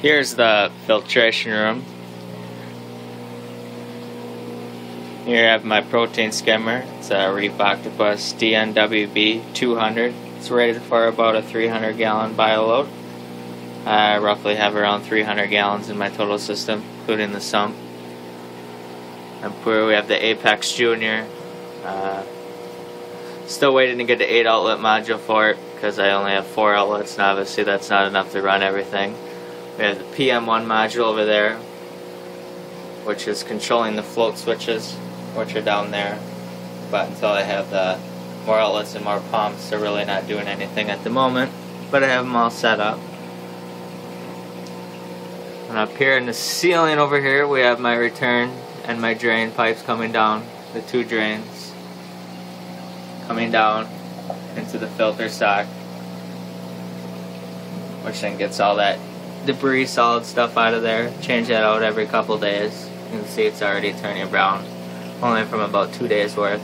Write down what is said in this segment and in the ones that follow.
Here's the filtration room. Here I have my protein skimmer. It's a Reef Octopus DNWB200. It's rated for about a 300 gallon bioload. I roughly have around 300 gallons in my total system, including the sump. Up here we have the Apex JR. Still waiting to get the 8 outlet module for it because I only have 4 outlets, and obviously that's not enough to run everything. We have the PM1 module over there, which is controlling the float switches, which are down there. But until I have the more outlets and more pumps, they're really not doing anything at the moment. But I have them all set up. And up here in the ceiling over here, we have my return and my drain pipes coming down, the 2 drains coming down into the filter stock, which then gets all that debris, solid stuff out of there. Change that out every couple days. You can see it's already turning brown, only from about 2 days worth.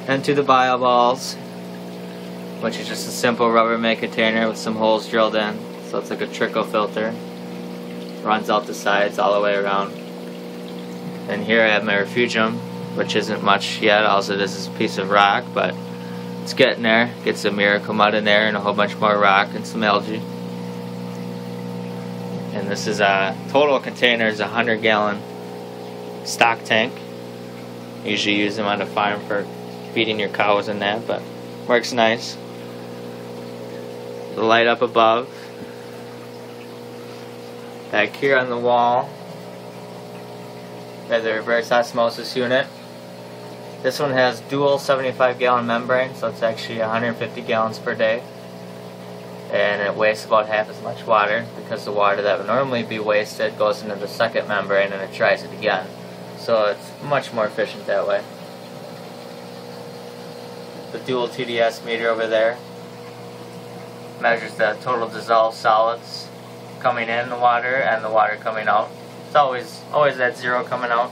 And to the bio balls, which is just a simple Rubbermaid container with some holes drilled in, so it's like a trickle filter. Runs out the sides all the way around. And here I have my refugium, which isn't much yet. All it is a piece of rock, but it's getting there. Get some miracle mud in there and a whole bunch more rock and some algae. And this is a total container is a 100 gallon stock tank. Usually use them on the farm for feeding your cows and that, but works nice. The light up above. Back here on the wall, we have the reverse osmosis unit. This one has dual 75 gallon membrane, so it's actually 150 gallons per day. And it wastes about half as much water because the water that would normally be wasted goes into the second membrane and it tries it again. So it's much more efficient that way. The dual TDS meter over there measures the total dissolved solids coming in the water and the water coming out. It's always at 0 coming out.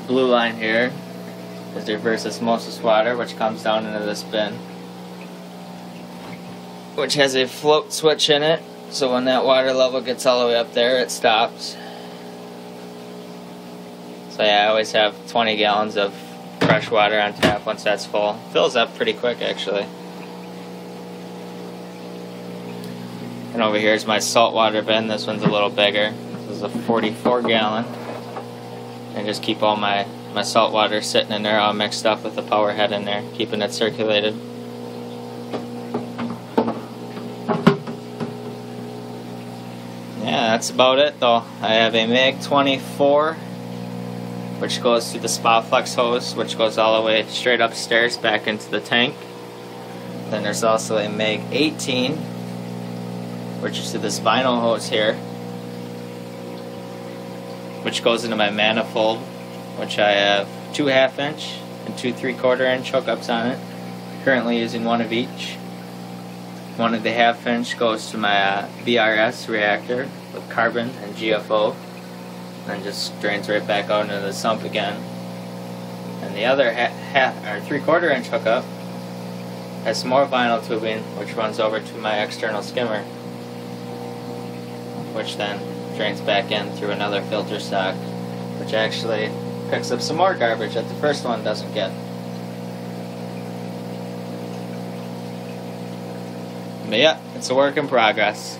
The blue line here is the reverse osmosis water, which comes down into this bin, which has a float switch in it, so when that water level gets all the way up there, it stops. So yeah, I always have 20 gallons of fresh water on tap once that's full. Fills up pretty quick actually. And over here is my saltwater bin. This one's a little bigger. This is a 44 gallon. And just keep all my salt water sitting in there all mixed up with the power head in there, keeping it circulated. Yeah, that's about it though. I have a MAG 24, which goes through the Spaflex hose, which goes all the way straight upstairs back into the tank. Then there's also a MAG 18, which is to the spinal hose here, which goes into my manifold, which I have 2 1/2 inch and 2 3/4 inch hookups on it. Currently using one of each. One of the 1/2 inch goes to my BRS reactor with carbon and GFO, and just drains right back out into the sump again. And the other 3/4 inch hookup has some more vinyl tubing, which runs over to my external skimmer, which then drains back in through another filter stock, which actually picks up some more garbage that the first one doesn't get. But yeah, it's a work in progress.